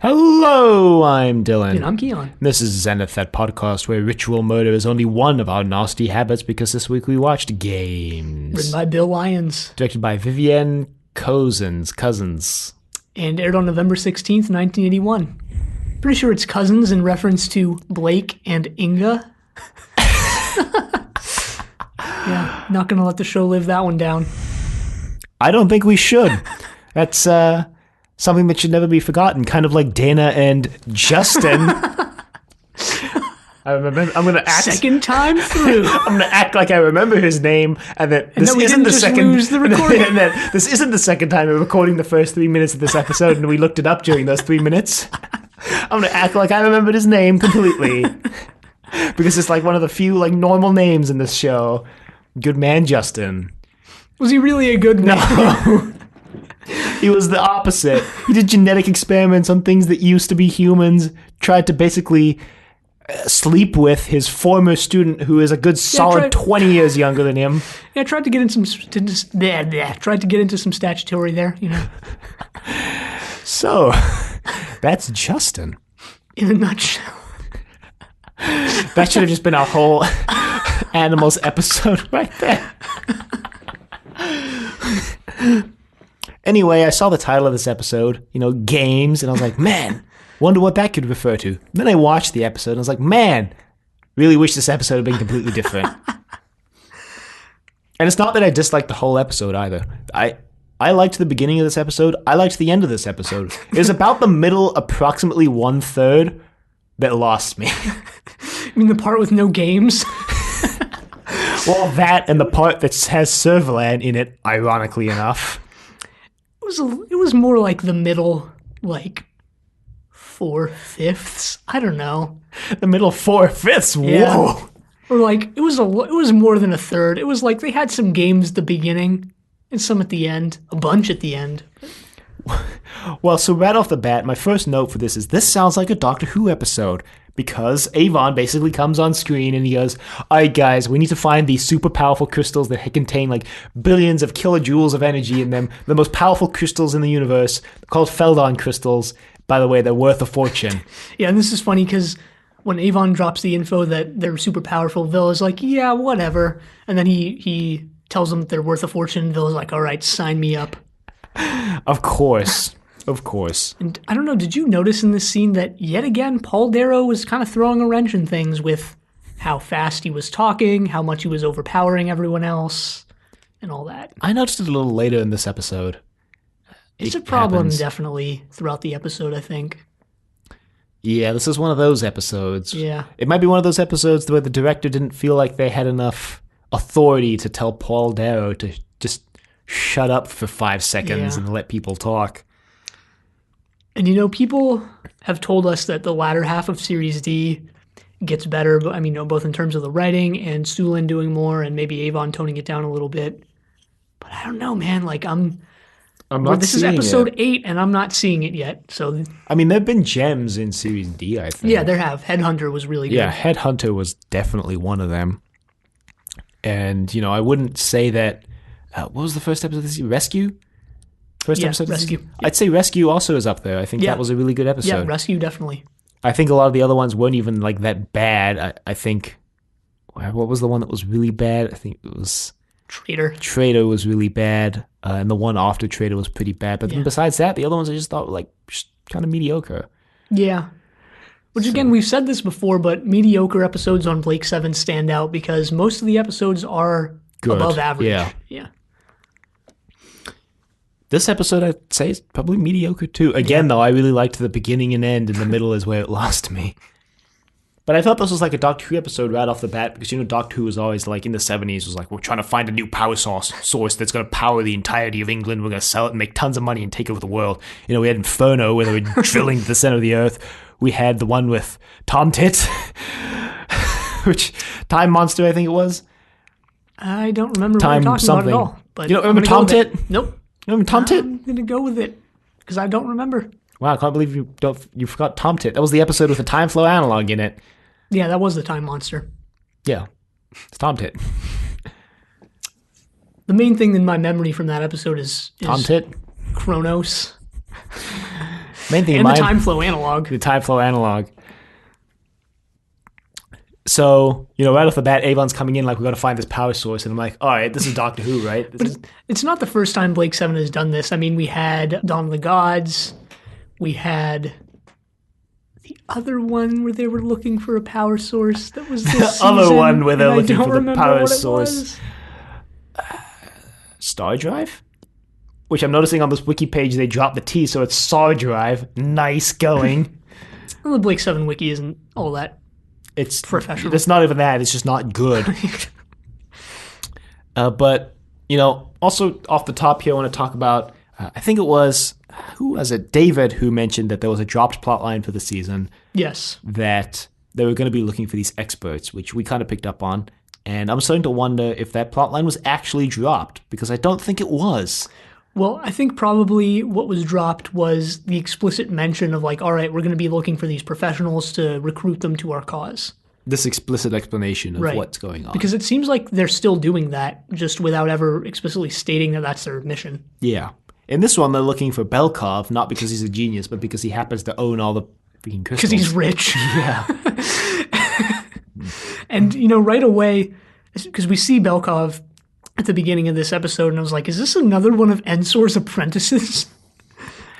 Hello, I'm Dylan. And I'm Keon. This is Zenith, that podcast where ritual murder is only one of our nasty habits because this week we watched Games. Written by Bill Lyons. Directed by Vivienne Cousins. And aired on November 16th, 1981. Pretty sure it's Cousins in reference to Blake and Inga. Yeah, not going to let the show live that one down. I don't think we should. That's something that should never be forgotten, kind of like Dana and Justin. I remember. I'm gonna act second time through. I'm gonna act like I remember his name, and that this isn't the second. Lose the recording. And then this isn't the second time we're recording the first 3 minutes of this episode, and we looked it up during those 3 minutes. I'm gonna act like I remembered his name completely, because it's like one of the few like normal names in this show. Good man, Justin. Was he really a good man? No. He was the opposite. He did genetic experiments on things that used to be humans, tried to basically sleep with his former student who is a good solid 20 years younger than him. Yeah, tried to get into some statutory there, you know. So, that's Justin. In a nutshell. That should have just been our whole Animals episode right there. Anyway, I saw the title of this episode, Games, and I was like, man, wonder what that could refer to. Then I watched the episode, and I was like, man, really wish this episode had been completely different. And it's not that I disliked the whole episode either. I liked the beginning of this episode. I liked the end of this episode. It was about the middle, approximately 1/3, that lost me. You mean the part with no games? Well, that and the part that has Serverland in it, ironically enough. It was more like the middle, like 4/5. I don't know. The middle 4/5. Whoa. Yeah. Or like it was more than a third. It was like they had some games at the beginning and some at the end, a bunch at the end. Well, so right off the bat, my first note for this is this sounds like a Doctor Who episode because Avon basically comes on screen and he goes, all right, guys, we need to find these super powerful crystals that contain like billions of kilojoules of energy in them, the most powerful crystals in the universe, called Feldon crystals. By the way, they're worth a fortune. Yeah, and this is funny because when Avon drops the info that they're super powerful, Vil is like, yeah, whatever. And then he tells them that they're worth a fortune. Vil is like, all right, sign me up. Of course. Of course. And I don't know, did you notice in this scene that yet again Paul Darrow was kind of throwing a wrench in things with how fast he was talking, how much he was overpowering everyone else, and all that? I noticed it a little later in this episode. It's a problem definitely throughout the episode, I think. Yeah, this is one of those episodes. Yeah. It might be one of those episodes where the director didn't feel like they had enough authority to tell Paul Darrow to just shut up for 5 seconds and let people talk. And people have told us that the latter half of Series D gets better, but both in terms of the writing and Sulin doing more and maybe Avon toning it down a little bit. But I don't know, man. Like I'm not this is episode 8 and I'm not seeing it yet. So there've been gems in Series D, I think. Yeah, there have. Headhunter was really good. Yeah, Headhunter was definitely one of them. And, I wouldn't say that what was the first episode of this? Rescue? Episode Rescue. Yep. I'd say Rescue also is up there. I think that was a really good episode. Yeah, Rescue definitely. I think a lot of the other ones weren't even like that bad. I think, what was the one that was really bad? I think it was Traitor. Traitor was really bad, and the one after Traitor was pretty bad. But then besides that, the other ones I just thought were like just kind of mediocre. Yeah. Which again, we've said this before, but mediocre episodes on Blake 7 stand out because most of the episodes are good. Above average. Yeah. This episode, I'd say, is probably mediocre too. Again, though, I really liked the beginning and end, and the middle is where it lost me. But I thought this was like a Doctor Who episode right off the bat, because, Doctor Who was always like, in the 70s, was like, we're trying to find a new power source that's going to power the entirety of England. We're going to sell it and make tons of money and take over the world. We had Inferno, where they were drilling to the center of the earth. We had the one with Tom Tit, which, Time Monster, I think it was. I don't remember what you're talking about at all. But you don't remember Tom Tit? Nope. You remember Tom Tit? I'm going to go with it because I don't remember. Wow, I can't believe you forgot Tom Tit. That was the episode with the time flow analog in it. Yeah, that was the Time Monster. Yeah, it's Tom Tit. The main thing in my memory from that episode is Tom Tit? Kronos. Main thing in And the mind, time flow analog. the time flow analog. So, right off the bat, Avon's coming in like, we got to find this power source. And I'm like, all right, this is Doctor Who, right? It's not the first time Blake 7 has done this. I mean, we had Dawn of the Gods. We had the other one where they were looking for a power source. That was this The other season, one where they're and looking I don't for the remember power what it source. was. Star Drive? Which I'm noticing on this wiki page, they dropped the T, so it's Star Drive. Nice going. Well, the Blake 7 wiki isn't all that It's professional. It's not even that. It's just not good. But, also off the top here, I want to talk about, I think it was, who was it? David, who mentioned that there was a dropped plotline for the season. Yes. That they were going to be looking for these experts, which we kind of picked up on. And I'm starting to wonder if that plotline was actually dropped, because I don't think it was. Well, I think probably what was dropped was the explicit mention of like, all right, we're going to be looking for these professionals to recruit them to our cause. This explicit explanation of Right. what's going on. Because it seems like they're still doing that, just without ever explicitly stating that that's their mission. Yeah. In this one, they're looking for Belkov, not because he's a genius, but because he happens to own all the freaking crystals. Because he's rich. Yeah. And, right away, because we see Belkov at the beginning of this episode, and I was like, is this another one of Ensor's apprentices?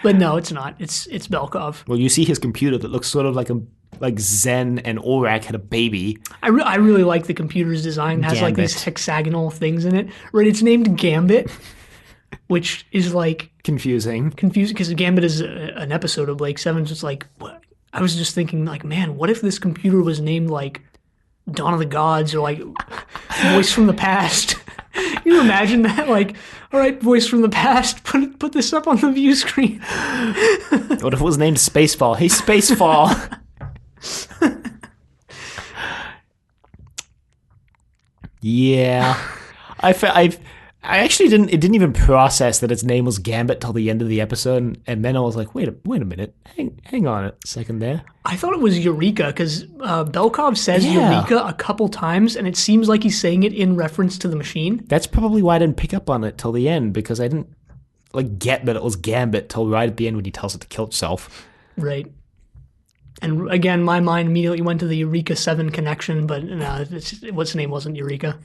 But no, it's not. It's Belkov. Well, you see his computer that looks sort of like Zen and Orak had a baby. I really like the computer's design. It has like these Gambit. hexagonal things in it. Right, it's named Gambit, which is like Confusing. confusing because Gambit is an episode of Blake 7. So it's like, what? I was just thinking like, man, what if this computer was named like Dawn of the Gods or like Voice from the Past? Can you imagine that? Like, all right, Voice from the Past, put this up on the view screen. What if it was named Spacefall? Hey, Spacefall! Yeah. I actually didn't even process that its name was Gambit till the end of the episode, and then I was like, wait a minute, hang on a second there. I thought it was Eureka because Belkov says Yeah. Eureka a couple times, and it seems like he's saying it in reference to the machine. That's probably why I didn't pick up on it till the end, because I didn't get that it was Gambit till right at the end when he tells it to kill itself. Right. And again, my mind immediately went to the Eureka 7 connection, but no, what's name wasn't Eureka.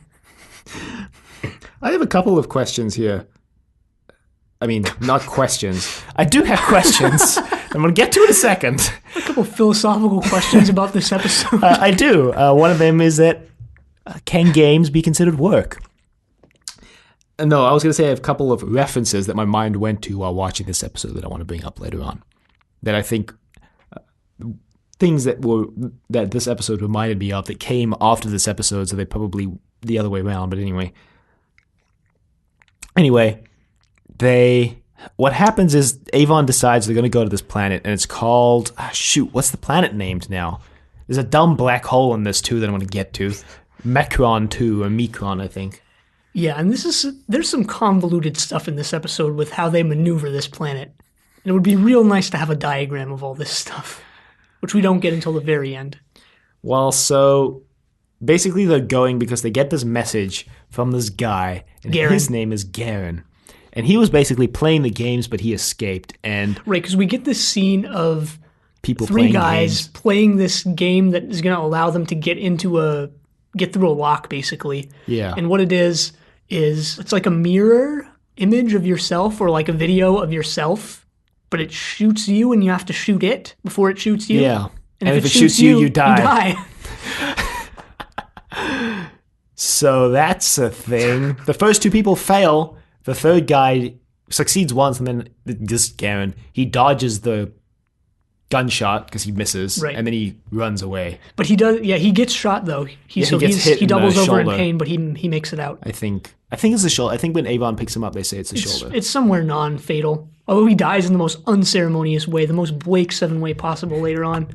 I have a couple of questions here. I mean, not questions. I do have questions. I'm going to get to it in a second. A couple philosophical questions about this episode. I do. One of them is that can games be considered work? No, I was going to say I have a couple of references that my mind went to while watching this episode that I want to bring up later on. That I think things that this episode reminded me of that came after this episode, so they probably the other way around. But anyway, what happens is Avon decides they're going to go to this planet, and it's called what's the planet named now? There's a dumb black hole in this too that I'm going to get to. Mecron 2 or Micron, I think. Yeah, and there's some convoluted stuff in this episode with how they maneuver this planet. And it would be real nice to have a diagram of all this stuff, which we don't get until the very end. Well, so basically they're going because they get this message from this guy, and Garen. his name is Garen. And he was basically playing the games, but he escaped. And Right, because we get this scene of people three playing guys games. playing this game that is going to allow them to get through a lock, basically. Yeah. And what it is it's like a mirror image of yourself or like a video of yourself, but it shoots you and you have to shoot it before it shoots you. Yeah. And if it shoots you, you die. So that's a thing. The first two people fail. The third guy succeeds once, and then this Garen, he dodges the gunshot because he misses, Right. and then he runs away. But he does. Yeah, he gets shot though. He gets hit he in the doubles over in shoulder. pain, but he makes it out. I think it's the shoulder. I think when Avon picks him up, they say it's the shoulder. It's somewhere non-fatal. Although he dies in the most unceremonious way, the most Blake 7 way possible later on.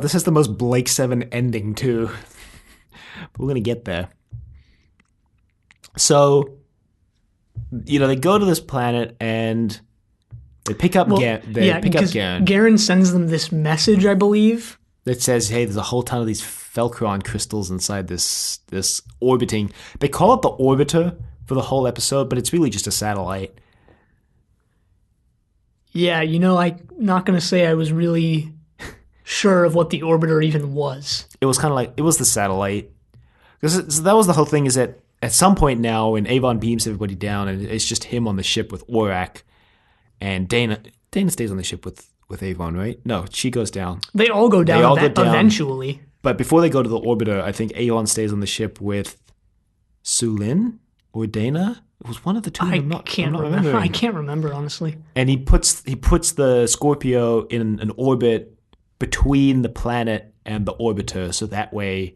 This is the most Blake 7 ending too. But we're gonna get there. So, they go to this planet and they pick up Garen. Garen sends them this message, I believe. That says, hey, there's a whole ton of these Felcron crystals inside this orbiting. They call it the orbiter for the whole episode, but it's really just a satellite. Yeah, I'm not going to say I was really sure of what the orbiter even was. It was kind of like, it was the satellite. Because that was the whole thing, is that at some point now, when Avon beams everybody down, and it's just him on the ship with Orak, and Dana stays on the ship with Avon, right? No, she goes down. They all go down eventually. But before they go to the orbiter, I think Avon stays on the ship with Sulin or Dana. It was one of the two. I can't remember. I can't remember, honestly. And he puts the Scorpio in an orbit between the planet and the orbiter, so that way.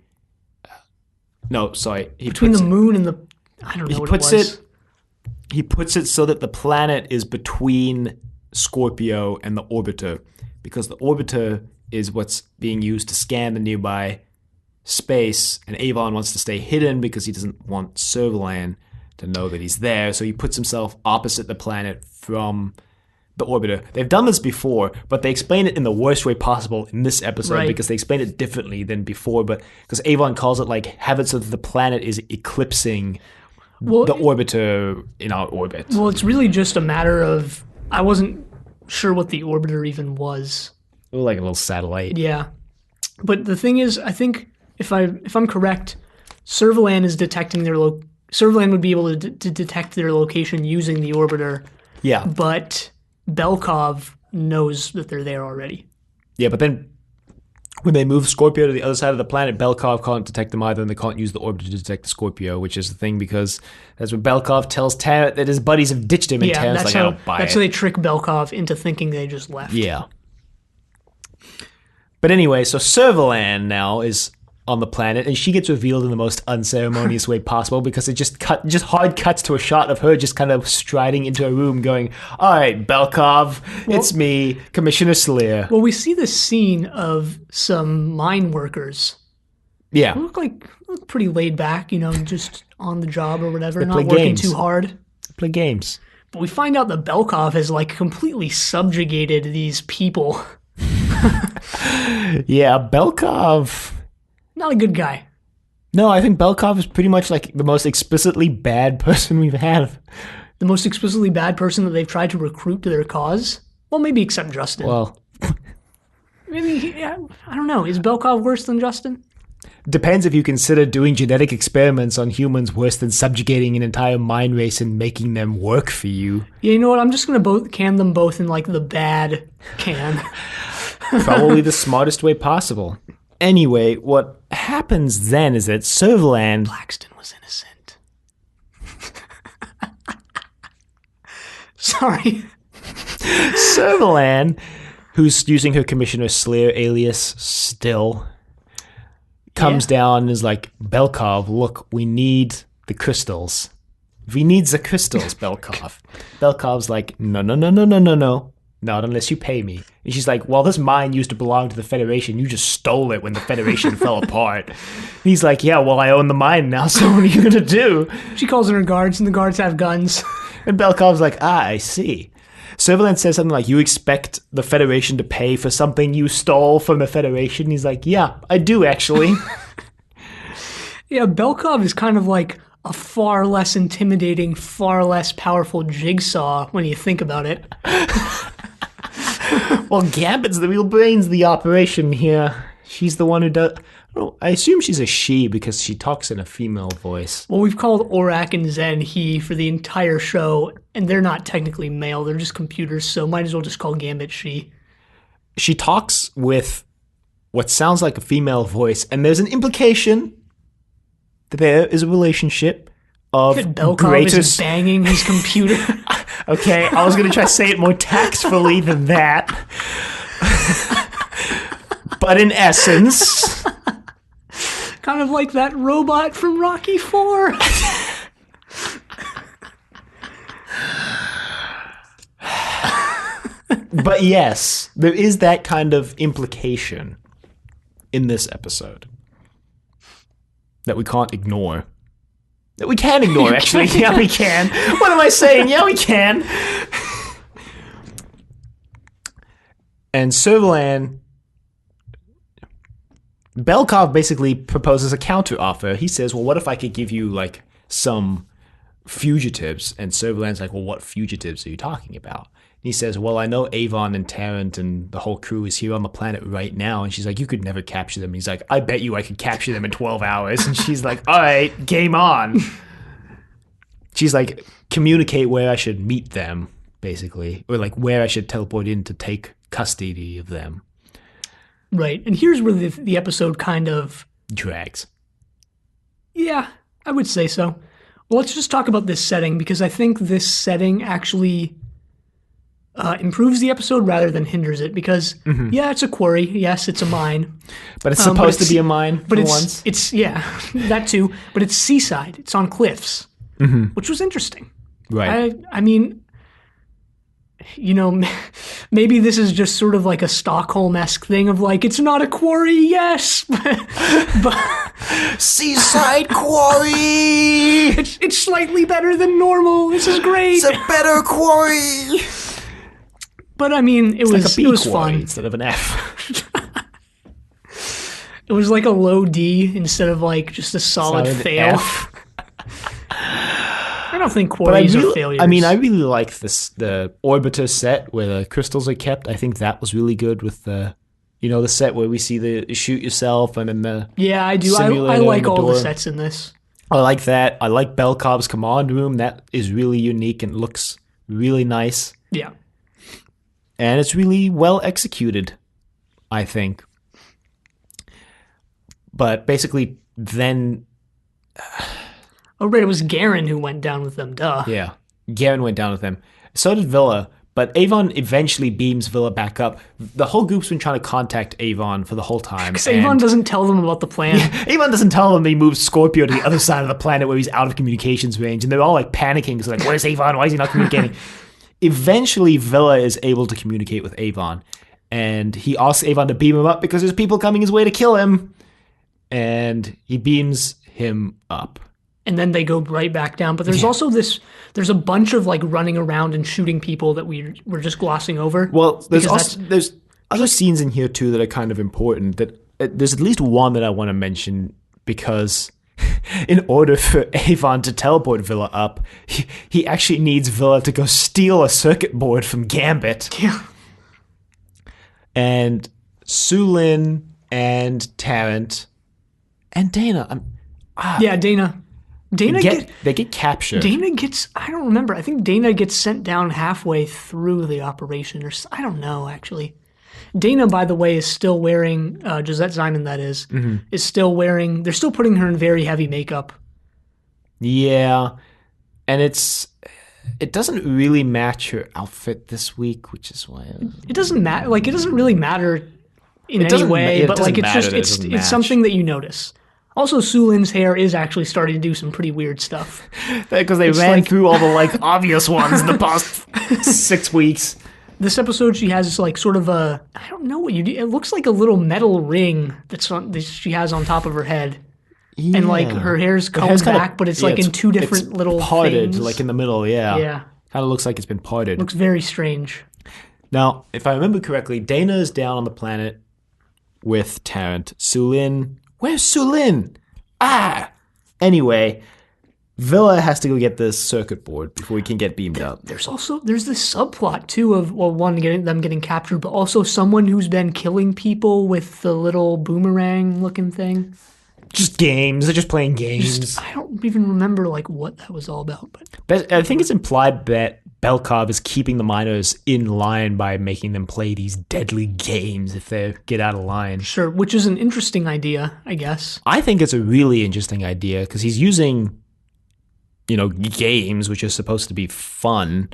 No, sorry. Between the moon and the, I don't know what it was. He puts it so that the planet is between Scorpio and the orbiter, because the orbiter is what's being used to scan the nearby space, and Avon wants to stay hidden because he doesn't want Servalan to know that he's there, so he puts himself opposite the planet from the orbiter. They've done this before, but they explain it in the worst way possible in this episode, because they explain it differently than before, but because Avon calls it like, have it so that the planet is eclipsing the orbiter in our orbit. Well, it's really just a matter of, I wasn't sure what the orbiter even was. Like a little satellite. Yeah. But the thing is, I think if I'm correct, Servalan is detecting Servalan would be able to detect their location using the orbiter. Yeah. But Belkov knows that they're there already. Yeah, but then when they move Scorpio to the other side of the planet, Belkov can't detect them either, and they can't use the orbiter to detect the Scorpio, which is the thing, because that's when Belkov tells Tarrant that his buddies have ditched him, and Tarrant's like, I don't buy it. That's how they trick Belkov into thinking they just left. Yeah. But anyway, so Servalan now is on the planet, and she gets revealed in the most unceremonious way possible, because it just hard cuts to a shot of her just kind of striding into a room going, all right, Belkov, it's me, Commissioner Sleer. Well, we see this scene of some mine workers. Yeah. They look pretty laid back, just on the job or whatever, not working too hard. They play games. But we find out that Belkov has completely subjugated these people. Yeah, Belkov... Not a good guy. No, I think Belkov is pretty much like the most explicitly bad person we've had. The most explicitly bad person that they've tried to recruit to their cause? Well, maybe except Justin. Well... Maybe, I don't know. Is Belkov worse than Justin? Depends if you consider doing genetic experiments on humans worse than subjugating an entire mine race and making them work for you. Yeah, you know what? I'm just going to can them both in the bad can. Probably the smartest way possible. Anyway, what happens then is that Servalan... Blackston was innocent. Sorry. Servalan, who's using her Commissioner Sleer alias still, comes down and is like, Belkov, look, we need the crystals. We need the crystals, Belkov. Belkov's like, no. Not unless you pay me. And she's like, well, this mine used to belong to the Federation. You just stole it when the Federation fell apart. And he's like, yeah, well, I own the mine now, so what are you going to do? She calls in her guards, and the guards have guns. And Belkov's like, I see. Servalan says something like, you expect the Federation to pay for something you stole from the Federation? He's like, yeah, I do, actually. Yeah, Belkov is kind of like a far less intimidating, far less powerful Jigsaw when you think about it. Well, Gambit's the real brains of the operation here. She's the one who does... I assume she's a she because she talks in a female voice. Well, we've called Orak and Zen he for the entire show, and they're not technically male. They're just computers, so might as well just call Gambit she. She talks with what sounds like a female voice, and there's an implication that there is a relationship of Belkov is banging his computer. Okay, I was going to try to say it more tactfully than that. But in essence... Kind of like that robot from Rocky IV. But yes, there is that kind of implication in this episode that we can't ignore. That we can ignore, actually. Yeah, we can. What am I saying? Yeah, we can. And Servalan... Belkov basically proposes a counter offer. He says, well, what if I could give you, some fugitives. And Servalan's like, well, what fugitives are you talking about? And he says, well, I know Avon and Tarrant and the whole crew is here on the planet right now. And she's like, you could never capture them. And he's like, I bet you I could capture them in 12 hours. And she's like, all right, game on. She's like, communicate where I should meet them, basically. Or like where I should teleport in to take custody of them. Right. And here's where the episode kind of drags. Yeah, I would say so. Well, let's just talk about this setting, because I think this setting actually improves the episode rather than hinders it, because, yeah, it's a quarry. Yes, it's a mine. But it's supposed to be a mine for once. It's yeah, that too. But it's seaside. It's on cliffs, which was interesting. Right. I mean, you know, maybe this is just sort of like a Stockholm-esque thing of like, it's not a quarry, yes, but seaside quarry. It's slightly better than normal. This is great. It's a better quarry. But I mean, it was fun instead of an F. It was like a low D instead of like just a solid fail. I don't think quarries are failures. I mean, I really like the orbiter set where the crystals are kept. I think that was really good with the set where we see the shoot yourself and then the I do. I like all the sets in this. I like that. I like Belkov's command room. That is really unique and looks really nice. Yeah. And it's really well executed, I think. But basically, then... Oh, right, it was Garen who went down with them, duh. Yeah, Garen went down with them. So did Villa, but Avon eventually beams Villa back up. The whole group's been trying to contact Avon for the whole time. Because Avon doesn't tell them about the plan. Yeah, Avon doesn't tell them he moved Scorpio to the other side of the planet where he's out of communications range, and they're all like panicking. It's like, where's Avon? Why is he not communicating? Eventually, Villa is able to communicate with Avon, and he asks Avon to beam him up because there's people coming his way to kill him, and he beams him up. And then they go right back down. But there's also there's a bunch of like running around and shooting people that we're just glossing over. Well, there's other scenes in here too that are kind of important. That there's at least one that I want to mention because in order for Avon to teleport Villa up, he actually needs Villa to go steal a circuit board from Gambit. Yeah. And Sulin and Tarrant and Dana. Dana. They get captured. Dana gets, I don't remember. I think Dana gets sent down halfway through the operation, or I don't know, actually. Dana, by the way, is still wearing, Josette Simon, that is still wearing, they're still putting her in very heavy makeup. Yeah. And it doesn't really match her outfit this week, which is why. It doesn't matter. Like, it doesn't really matter in any way, but like, it's something that you notice. Also, Sulin's hair is actually starting to do some pretty weird stuff. Because they ran through all the like obvious ones in the past 6 weeks. This episode, she has like sort of I don't know what you do. It looks like a little metal ring that she has on top of her head. Yeah. And like her hair's combed back, but it's like in two different little parted, things. Like in the middle, yeah. Yeah. Kind of looks like it's been parted. Looks very strange. Now, if I remember correctly, Dana is down on the planet with Tarrant. Sulin... Where's Sulin? Anyway, Villa has to go get this circuit board before he can get beamed up. There's this subplot too of them getting captured, but also someone who's been killing people with the little boomerang looking thing. Just games. They're just playing games. I don't even remember like what that was all about. But I think it's implied that Belkov is keeping the miners in line by making them play these deadly games if they get out of line. Sure, which is an interesting idea, I guess. I think it's a really interesting idea because he's using, games, which are supposed to be fun,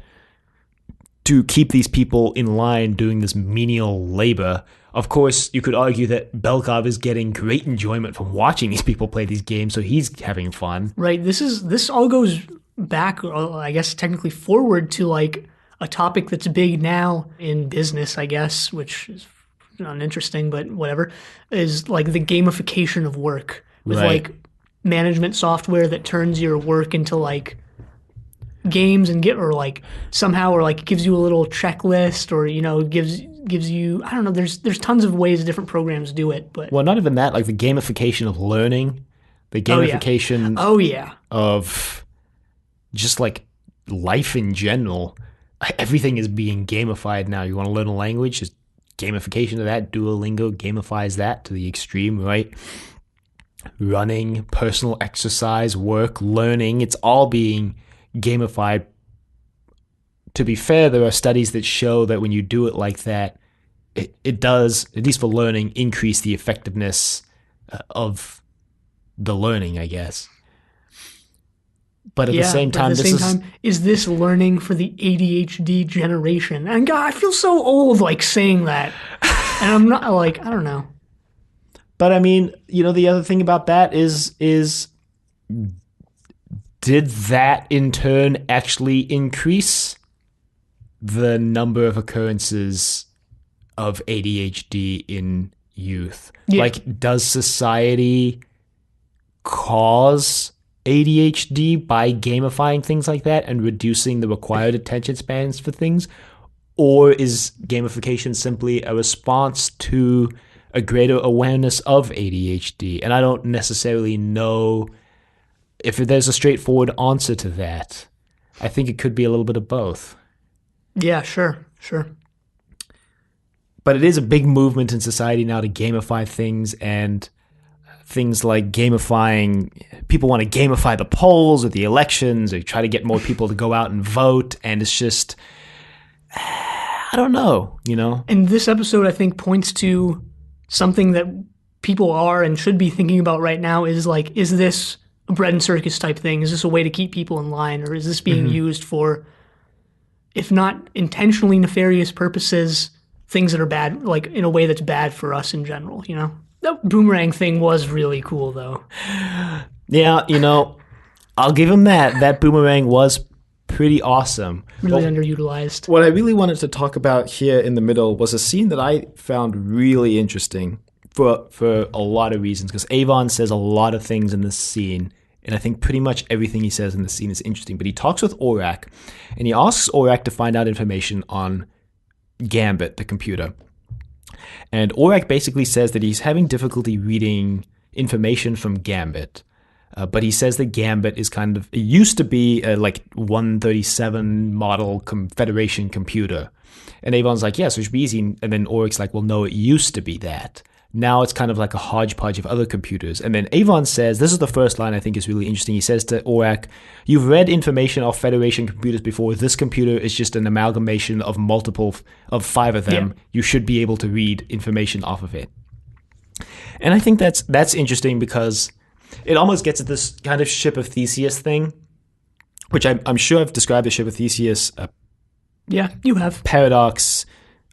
to keep these people in line doing this menial labor. Of course, you could argue that Belkov is getting great enjoyment from watching these people play these games, so he's having fun. Right. This all goes back, or I guess technically forward, to like a topic that's big now in business, I guess, which is uninteresting, but whatever, is like the gamification of work with like management software that turns your work into like games and somehow gives you a little checklist, or gives you, I don't know, there's tons of ways different programs do it, but not even that, like the gamification of learning, the gamification of just like life in general. Everything is being gamified now. You want to learn a language, just gamification of that. Duolingo gamifies that to the extreme, right? Running, personal exercise, work, learning, it's all being gamified. To be fair, there are studies that show that when you do it like that, it does, at least for learning, increase the effectiveness of the learning, I guess. But at the same time, is this learning for the ADHD generation? And God, I feel so old like saying that. And I'm not like, I don't know. But I mean, the other thing about that is did that in turn actually increase the number of occurrences of ADHD in youth? Yeah. Like, does society cause ADHD by gamifying things like that and reducing the required attention spans for things? Or is gamification simply a response to a greater awareness of ADHD? And I don't necessarily know if there's a straightforward answer to that. I think it could be a little bit of both. Yeah, sure. But it is a big movement in society now to gamify things, and things like gamifying, people want to gamify the polls or the elections, or try to get more people to go out and vote, and it's just, I don't know, And this episode, I think, points to something that people are and should be thinking about right now is like, is this a bread and circus type thing? Is this a way to keep people in line? Or is this being used for, if not intentionally nefarious purposes, things that are bad, like in a way that's bad for us in general, That boomerang thing was really cool, though. Yeah, I'll give him that. That boomerang was pretty awesome. Really underutilized. What I really wanted to talk about here in the middle was a scene that I found really interesting for a lot of reasons, because Avon says a lot of things in this scene, and I think pretty much everything he says in the scene is interesting. But he talks with Aurak, and he asks Aurak to find out information on Gambit, the computer. And Aurak basically says that he's having difficulty reading information from Gambit. But he says that Gambit is it used to be a 137 model Federation computer. And Avon's like, yeah, so it should be easy. And then Aurak's like, well, no, it used to be that. Now it's kind of like a hodgepodge of other computers. And then Avon says, this is the first line I think is really interesting. He says to Aurak, you've read information off Federation computers before. This computer is just an amalgamation of of 5 of them. Yeah. You should be able to read information off of it. And I think that's interesting because it almost gets at this kind of Ship of Theseus thing, which I'm sure I've described the Ship of Theseus. Yeah, you have. Paradox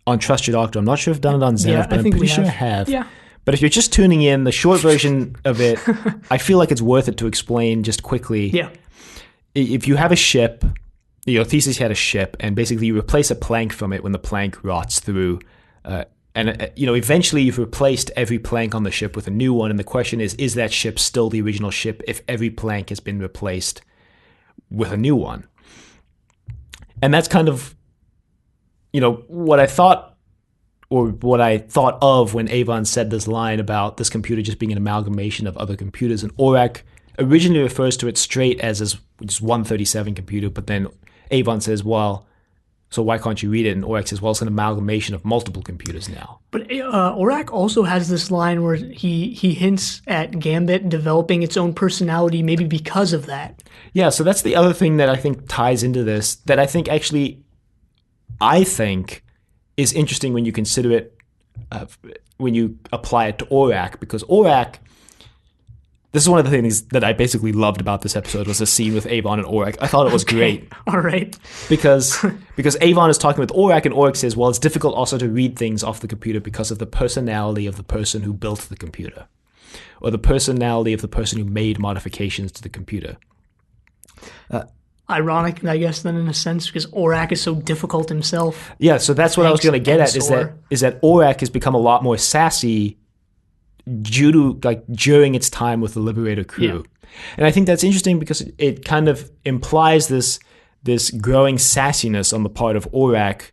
on Trust Your Doctor. I'm not sure if I've done it on Zenith, but I'm pretty sure I have. Yeah. But if you're just tuning in, the short version of it, I feel like it's worth it to explain just quickly. Yeah. If you have a ship, Theseus had a ship, and basically you replace a plank from it when the plank rots through. Eventually you've replaced every plank on the ship with a new one, and the question is that ship still the original ship if every plank has been replaced with a new one? And that's kind of what I thought of when Avon said this line about this computer just being an amalgamation of other computers. And Aurak originally refers to it straight as just 137 computer, but then Avon says, well, so why can't you read it? And Aurak says, well, it's an amalgamation of multiple computers now. But Aurak also has this line where he hints at Gambit developing its own personality maybe because of that. Yeah, so that's the other thing that I think ties into this, that I think is interesting when you consider it, when you apply it to Aurak, because Aurak, this is one of the things that I basically loved about this episode was the scene with Avon and Aurak. I thought it was great. All right. Because Avon is talking with Aurak, and Aurak says, well, it's difficult also to read things off the computer because of the personality of the person who built the computer, or the personality of the person who made modifications to the computer. Ironic, I guess, then in a sense, because Aurak is so difficult himself. Yeah, so that's what I was going to get at, is that Aurak has become a lot more sassy during its time with the Liberator crew. Yeah. And I think that's interesting because it kind of implies this growing sassiness on the part of Aurak,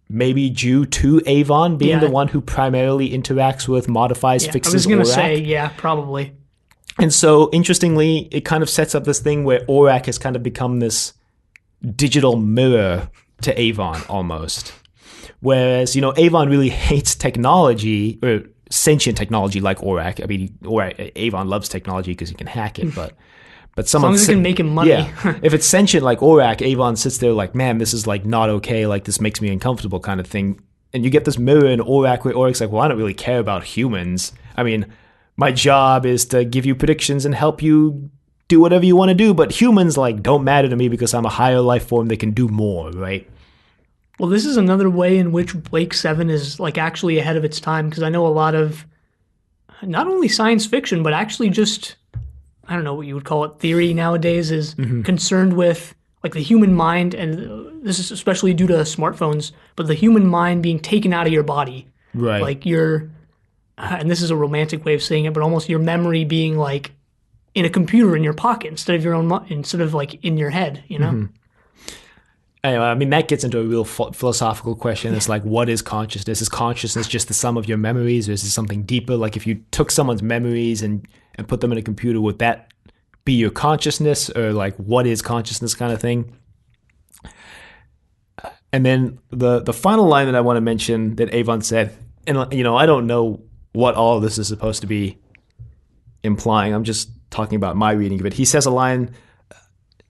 maybe due to Avon being the one who primarily interacts with, modifies, fixes Aurak. I was going to say, yeah, probably. And so, interestingly, it kind of sets up this thing where Aurak has kind of become this digital mirror to Avon almost. Whereas, Avon really hates technology, or sentient technology like Aurak. I mean, Avon loves technology because he can hack it, but someone... As long as it can make him money. Yeah. If it's sentient like Aurak, Avon sits there like, man, this is like not okay, like this makes me uncomfortable kind of thing. And you get this mirror in Aurak where Aurak's like, well, I don't really care about humans. I mean, my job is to give you predictions and help you do whatever you want to do, but humans like don't matter to me because I'm a higher life form that can do more, right? Well, this is another way in which Blake 7 is like actually ahead of its time, because I know a lot of not only science fiction, but actually just, I don't know what you would call it, theory nowadays is concerned with like the human mind, and this is especially due to smartphones, but the human mind being taken out of your body. Right. Like and this is a romantic way of saying it, but almost your memory being like in a computer in your pocket instead of like in your head, Anyway, I mean, that gets into a real philosophical question. It's like, what is consciousness? Is consciousness just the sum of your memories, or is it something deeper? Like, if you took someone's memories and put them in a computer, would that be your consciousness, or like, what is consciousness kind of thing? And then the final line that I want to mention that Avon said, and I don't know what all of this is supposed to be implying. I'm just talking about my reading of it. He says a line,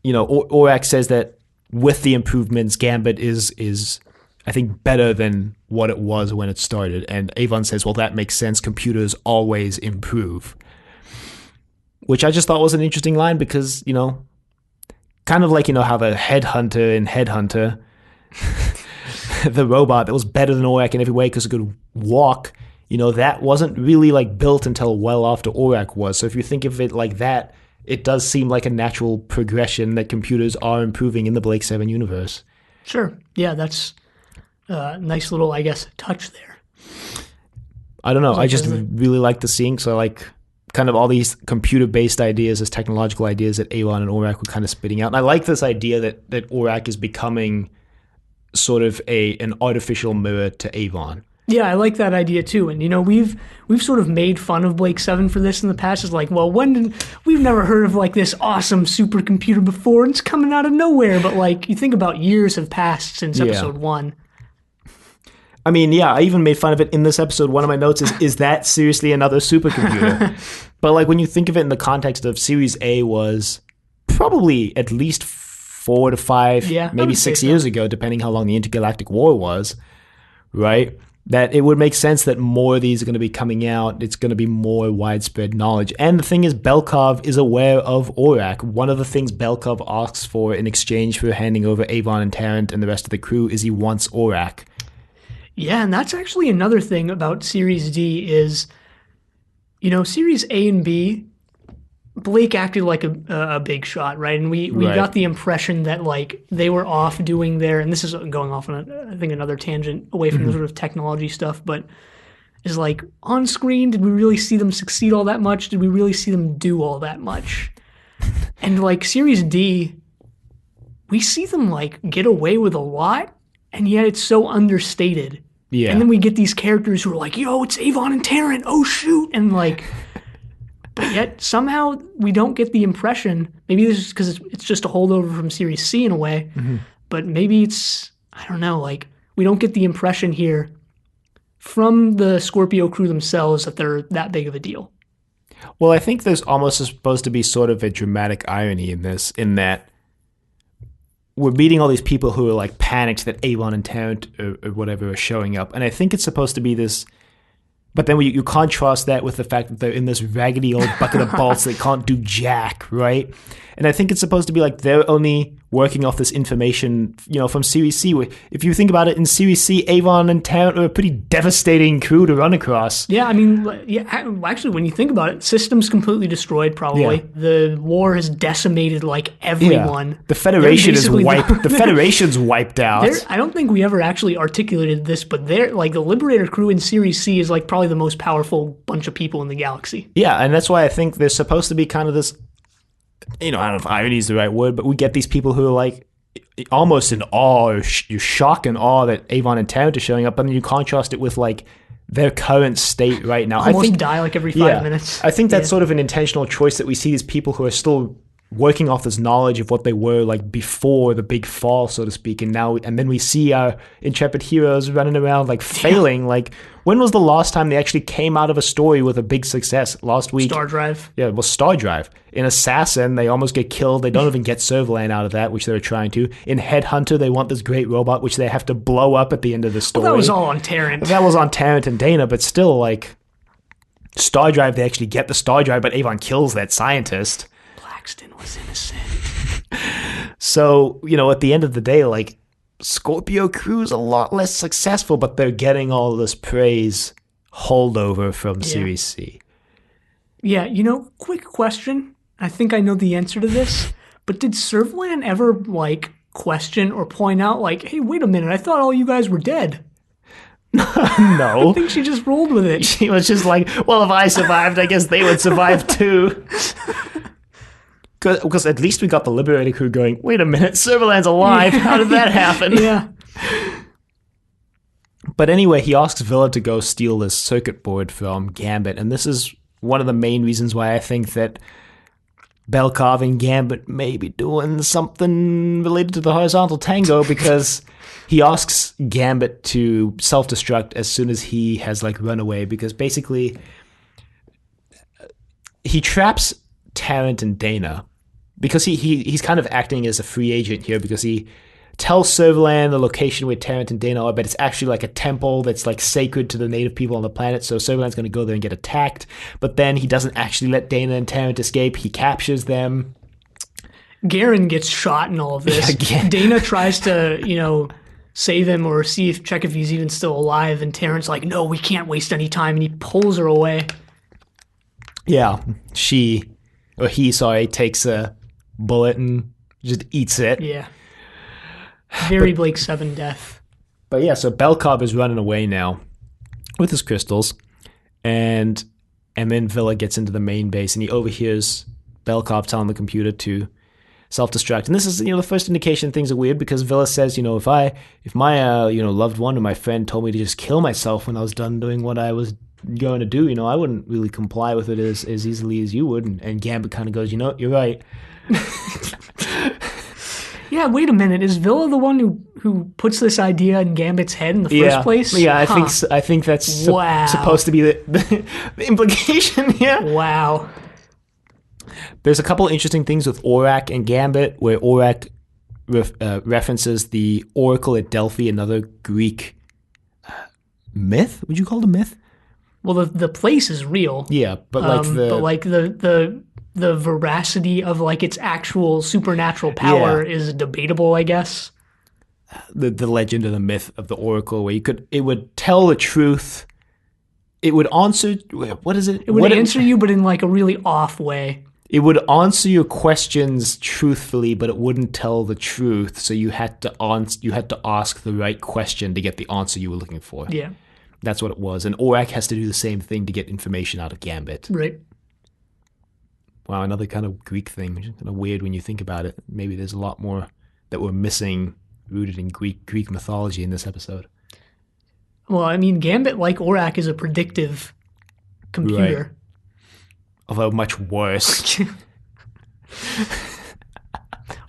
Aurak says that with the improvements, Gambit is I think better than what it was when it started. And Avon says, well, that makes sense. Computers always improve. Which I just thought was an interesting line because, kind of like, how the headhunter in Headhunter, the robot that was better than Aurak in every way because it could walk, that wasn't really like built until well after Aurak was. So if you think of it like that, it does seem like a natural progression that computers are improving in the Blake 7 universe. Sure. Yeah, that's a nice little, I guess, touch there. I don't know. I just really like the seeing. So I like kind of all these computer-based ideas as technological ideas that Avon and Aurak were kind of spitting out. And I like this idea that Aurak is becoming sort of an artificial mirror to Avon. Yeah, I like that idea too. And we've sort of made fun of Blake 7 for this in the past. It's like, well, we've never heard of like this awesome supercomputer before, and it's coming out of nowhere. But like, you think about years have passed since episode 1. I mean, yeah, I even made fun of it in this episode. One of my notes is that seriously another supercomputer? But like, when you think of it in the context of Series A was probably at least 4 to 5, maybe 6 years ago, depending how long the intergalactic war was, right? That it would make sense that more of these are going to be coming out. It's going to be more widespread knowledge. And the thing is, Belkov is aware of Aurak. One of the things Belkov asks for in exchange for handing over Avon and Tarrant and the rest of the crew is he wants Aurak. Yeah, and that's actually another thing about Series D is, Series A and B, Blake acted like a big shot, right? And we got the impression that like they were off doing and this is going off on I think another tangent away from the sort of technology stuff, but is like on screen, did we really see them succeed all that much? Did we really see them do all that much? And like Series D, we see them like get away with a lot, and yet it's so understated. Yeah. And then we get these characters who are like, yo, it's Avon and Tarrant, oh shoot, and like, but yet somehow we don't get the impression, maybe this is because it's just a holdover from Series C in a way, but maybe it's, I don't know, like we don't get the impression here from the Scorpio crew themselves that they're that big of a deal. Well, I think there's almost supposed to be sort of a dramatic irony in this, in that we're meeting all these people who are like panicked that Avon and Tarrant or whatever are showing up. And I think it's supposed to be this, but then you contrast that with the fact that they're in this raggedy old bucket of bolts that can't do jack, right? And I think it's supposed to be like they're only working off this information, from Series C. If you think about it, in Series C, Avon and Tarrant are a pretty devastating crew to run across. Yeah, I mean, actually, when you think about it, systems completely destroyed, probably. Yeah. The war has decimated, like, everyone. Yeah. The Federation is wiped. The Federation's wiped out. I don't think we ever actually articulated this, but the Liberator crew in Series C is, like, probably the most powerful bunch of people in the galaxy. Yeah, and that's why I think there's supposed to be kind of this, I don't know if irony is the right word, but we get these people who are like almost in awe, or you shock and awe that Avon and Tarrant are showing up, and then you contrast it with like their current state right now. Almost I think die like every 5 minutes. I think that's sort of an intentional choice that we see these people who are still working off this knowledge of what they were like before the big fall, so to speak, and then we see our intrepid heroes running around like failing. Like, when was the last time they actually came out of a story with a big success? Last week, Star Drive. Yeah, well, Star Drive. In Assassin, they almost get killed. They don't even get Servalan out of that, which they were trying to. In Headhunter, they want this great robot, which they have to blow up at the end of the story. Well, that was all on Tarrant. That was on Tarrant and Dana, but still, like, Star Drive, they actually get the Star Drive, but Avon kills that scientist. Blackston was innocent. So, at the end of the day, like, Scorpio Crew's a lot less successful, but they're getting all this praise holdover from Series C. Yeah, quick question. I think I know the answer to this, but did Servalan ever, like, question or point out, like, hey, wait a minute, I thought all you guys were dead? No. I think she just rolled with it. She was just like, well, if I survived, I guess they would survive too. Because at least we got the Liberator Crew going, wait a minute, Servalan's alive. How did that happen? Yeah. But anyway, he asks Villa to go steal this circuit board from Gambit. And this is one of the main reasons why I think that Belkov and Gambit may be doing something related to the horizontal tango, because he asks Gambit to self-destruct as soon as he has like run away, because basically he traps Tarrant and Dana, because he's kind of acting as a free agent here, because he tells Servalan the location where Tarrant and Dana are, but it's actually like a temple that's like sacred to the native people on the planet, so Servalan's going to go there and get attacked, but then he doesn't actually let Dana and Tarrant escape. He captures them. Garen gets shot in all of this. Yeah, Dana tries to, save him or check if he's even still alive, and Tarrant's like, no, we can't waste any time, and he pulls her away. Yeah, he takes a bullet and just eats it. Yeah. Very Blake 7 death. But yeah, so Belkov is running away now with his crystals, and then Villa gets into the main base, and he overhears Belkov telling the computer to self-destruct. And this is, the first indication things are weird, because Villa says, if my loved one or my friend told me to just kill myself when I was done doing what I was going to do, I wouldn't really comply with it as easily as you would. And Gambit kind of goes, you're right. Yeah, wait a minute. Is Villa the one who puts this idea in Gambit's head in the first place? Yeah, I think that's supposed to be the implication here. Wow. There's a couple interesting things with Aurak and Gambit, where Aurak references the Oracle at Delphi, another Greek myth. Would you call it a myth? Well, the place is real. Yeah, but the veracity of like its actual supernatural power is debatable, I guess. The legend and the myth of the Oracle, where it would tell the truth. It would answer. What is it? It would answer you, but in like a really off way. It would answer your questions truthfully, but it wouldn't tell the truth. So you had to ask the right question to get the answer you were looking for. Yeah. That's what it was. And Aurak has to do the same thing to get information out of Gambit. Right. Wow, another kind of Greek thing, which is kind of weird when you think about it. Maybe there's a lot more that we're missing rooted in Greek mythology in this episode. Well, I mean, Gambit, like Aurak, is a predictive computer. Right. Although much worse.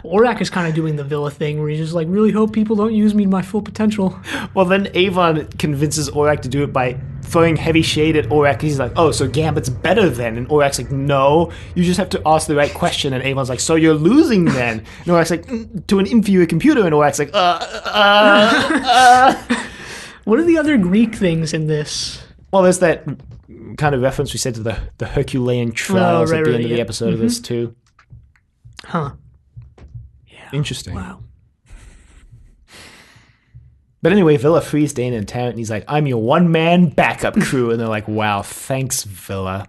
Aurak is kind of doing the Villa thing, where he's just like, really hope people don't use me to my full potential. Well, then Avon convinces Aurak to do it by throwing heavy shade at Aurak. He's like, oh, so Gambit's better then? And Aurak's like, no, you just have to ask the right question. And Avon's like, so you're losing then? And Aurak's like, to an inferior computer. And Aurak's like, What are the other Greek things in this? Well, there's that kind of reference we said to the Herculean trials at the end of the episode of this too. Huh. Yeah. Interesting. Wow. But anyway, Villa frees Dana and Tarrant, and he's like, I'm your one-man backup crew. And they're like, wow, thanks, Villa.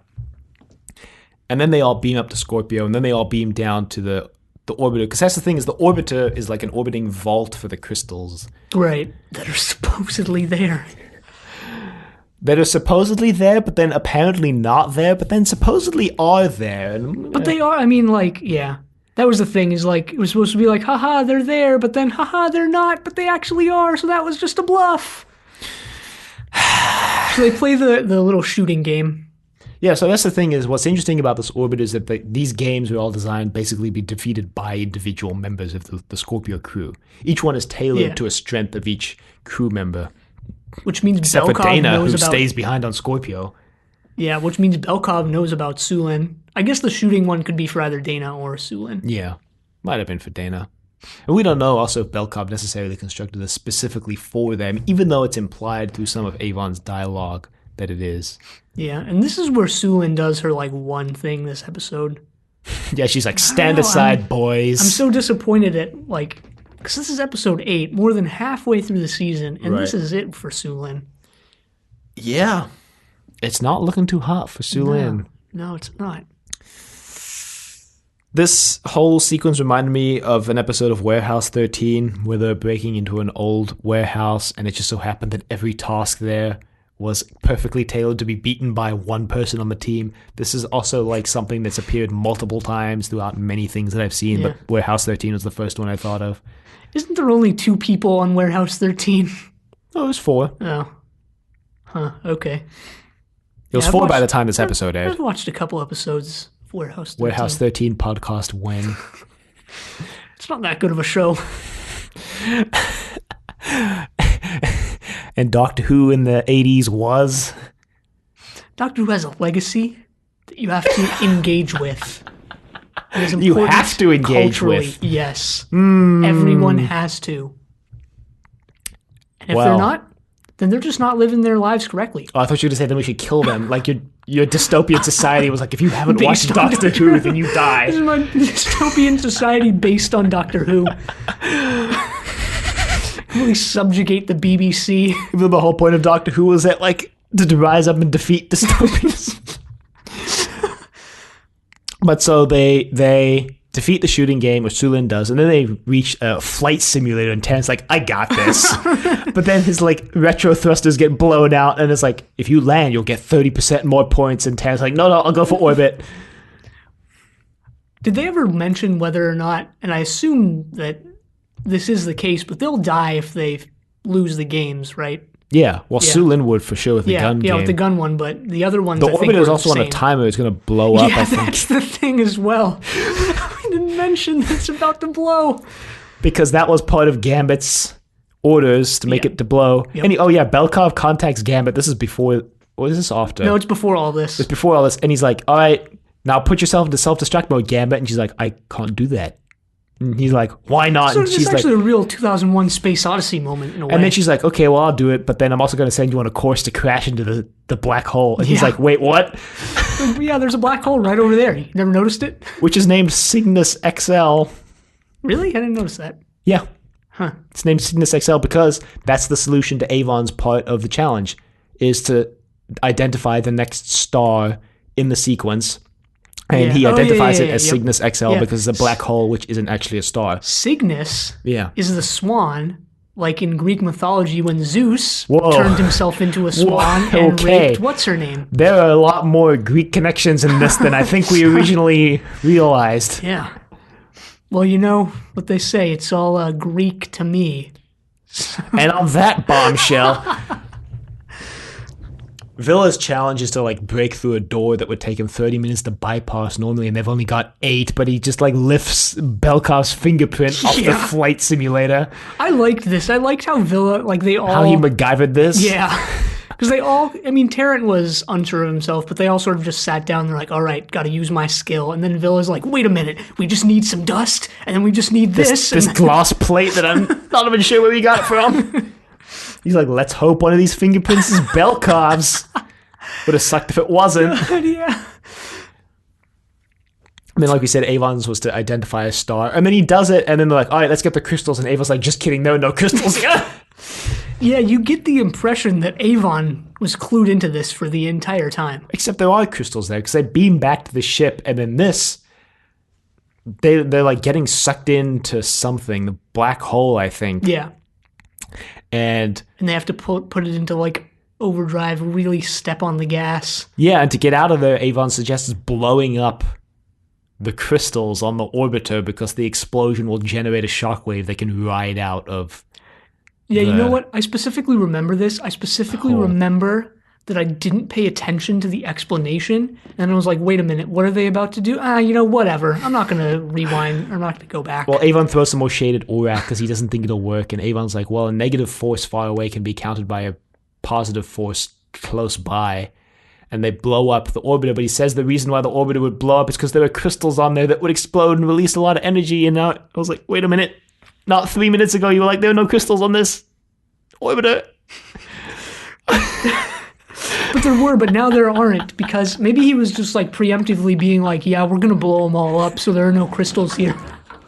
And then they all beam up to Scorpio, and then they all beam down to the orbiter. Because that's the thing, is the orbiter is like an orbiting vault for the crystals. Right. That are supposedly there. That are supposedly there, but then apparently not there, but then supposedly are there. But they are, I mean, like, yeah. That was the thing, is like, it was supposed to be like, haha, they're there, but then, haha, they're not, but they actually are, so that was just a bluff. So they play the little shooting game. Yeah, so that's the thing is what's interesting about this orbit is that these games were all designed basically to be defeated by individual members of the Scorpio crew. Each one is tailored to a strength of each crew member. Which means Except for Belkov Dana, knows who about... stays behind on Scorpio. Yeah, which means Belkov knows about Sulin. I guess the shooting one could be for either Dana or Sulin. Yeah, might have been for Dana. And we don't know also if Belkov necessarily constructed this specifically for them, even though it's implied through some of Avon's dialogue that it is. Yeah, and this is where Sulin does her, like, one thing this episode. Yeah, she's like, stand aside, boys. I'm so disappointed at, like, because this is episode 8, more than halfway through the season, and this is it for Sulin. Yeah. It's not looking too hot for Sulin. No, it's not. This whole sequence reminded me of an episode of Warehouse 13 where they're breaking into an old warehouse, and it just so happened that every task there was perfectly tailored to be beaten by one person on the team. This is also like something that's appeared multiple times throughout many things that I've seen, but Warehouse 13 was the first one I thought of. Isn't there only 2 people on Warehouse 13? Oh, it was 4. Oh. Huh, okay. It was 4 by the time this episode aired. I've watched a couple episodes of Warehouse 13. Warehouse 13 podcast when? It's not that good of a show. And Doctor Who in the 80s was? Doctor Who has a legacy that you have to engage with. You have to engage with. Yes. Everyone has to. And if they're not, then they're just not living their lives correctly. Oh, I thought you were going to say then we should kill them. Like your dystopian society was like, if you haven't watched Doctor Who, then you die. This is my dystopian society based on Doctor Who. Really subjugate the BBC. Even the whole point of Doctor Who was that, like, to rise up and defeat dystopians. But so they defeat the shooting game, which Sulin does, and then they reach a flight simulator, and Tan's like, I got this. But then his, like, retro thrusters get blown out, and it's like, if you land, you'll get 30% more points, and Tan's like, no, I'll go for orbit. Did they ever mention whether or not, and I assume that this is the case, but they'll die if they lose the games, right? Yeah, well, Sulin would for sure with the gun game. Yeah, with the gun one, but the other ones, the orbiter is also on a timer. It's going to blow up, I think. That's the thing as well. We didn't mention that it's about to blow. Because that was part of Gambit's orders to make it to blow. Yep. And Belkov contacts Gambit. This is before, or is this after? No, it's before all this. It's before all this. And he's like, all right, now put yourself into self-destruct mode, Gambit. And she's like, I can't do that. And he's like, why not? So and it's she's actually like, a real 2001 Space Odyssey moment in a way. And then she's like, okay, well, I'll do it. But then I'm also going to send you on a course to crash into the black hole. And he's like, wait, what? Yeah, there's a black hole right over there. You never noticed it? Which is named Cygnus XL. Really? I didn't notice that. Yeah. Huh. It's named Cygnus XL because that's the solution to Avon's part of the challenge, is to identify the next star in the sequence. And he identifies it as Cygnus XL because it's a black hole, which isn't actually a star. Cygnus is the swan, like in Greek mythology when Zeus turned himself into a swan and raped what's her name? There are a lot more Greek connections in this than I think we originally realized. Yeah. Well, you know what they say, it's all Greek to me. And on that bombshell, Villa's challenge is to like break through a door that would take him 30 minutes to bypass normally, and they've only got 8, but he just like lifts Belkov's fingerprint off the flight simulator. I liked this. I liked how Villa, like they all... How he MacGyvered this? Yeah. Because they all, I mean, Tarrant was unsure of himself, but they all sort of just sat down. They're like, all right, got to use my skill. And then Villa's like, wait a minute, we just need some dust, and then we just need this. This glass plate that I'm not even sure where we got it from. He's like, let's hope one of these fingerprints is Belkov's. Would have sucked if it wasn't. Yeah. And then, like we said, Avon's was to identify a star. And then he does it, and then they're like, all right, let's get the crystals. And Avon's like, just kidding, no crystals. Yeah, you get the impression that Avon was clued into this for the entire time. Except there are crystals there, because they beam back to the ship, and then this, they're like getting sucked into something, the black hole, I think. Yeah. And they have to put it into like overdrive, really step on the gas. Yeah, and to get out of there, Avon suggests blowing up the crystals on the orbiter because the explosion will generate a shockwave they can ride out of. Yeah, you know what? I specifically remember this. I specifically remember that I didn't pay attention to the explanation. And I was like, wait a minute, what are they about to do? Whatever. I'm not going to rewind. I'm not going to go back. Well, Avon throws some more shade at Aurak because he doesn't think it'll work. And Avon's like, well, a negative force far away can be countered by a positive force close by. And they blow up the orbiter. But he says the reason why the orbiter would blow up is because there were crystals on there that would explode and release a lot of energy. And now I was like, wait a minute. Not 3 minutes ago, you were like, there are no crystals on this orbiter. But there were, but now there aren't, because maybe he was just like preemptively being like, yeah, we're going to blow them all up so there are no crystals here.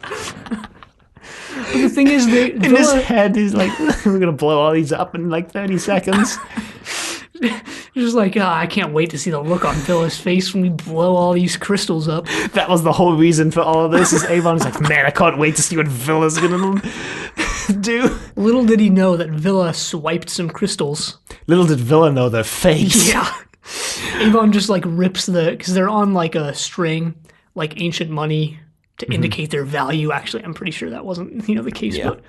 But the thing is, in his head, he's like, we're going to blow all these up in like 30 seconds. Just like, I can't wait to see the look on Villa's face when we blow all these crystals up. That was the whole reason for all of this, is Avon's like, man, I can't wait to see what Villa's going to do. Little did he know that Villa swiped some crystals. Little did Villa know they're fake. Yeah. Avon just like rips because they're on like a string, like ancient money to indicate their value. Actually, I'm pretty sure that wasn't, the case, but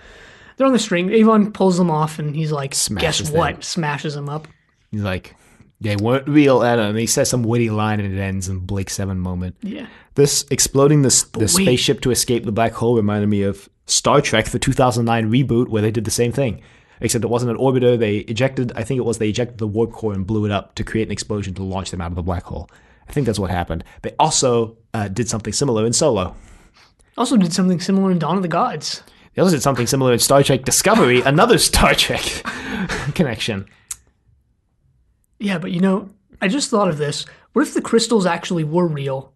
they're on the string. Avon pulls them off and he's like, guess what? Smashes them up. He's like, they weren't real, Anna. And he says some witty line and it ends in Blake 7 moment. Yeah. This exploding the spaceship to escape the black hole reminded me of Star Trek, the 2009 reboot, where they did the same thing. Except it wasn't an orbiter. They ejected the warp core and blew it up to create an explosion to launch them out of the black hole. I think that's what happened. They also did something similar in Solo. Also did something similar in Dawn of the Gods. They also did something similar in Star Trek Discovery, another Star Trek connection. Yeah, but I just thought of this. What if the crystals actually were real?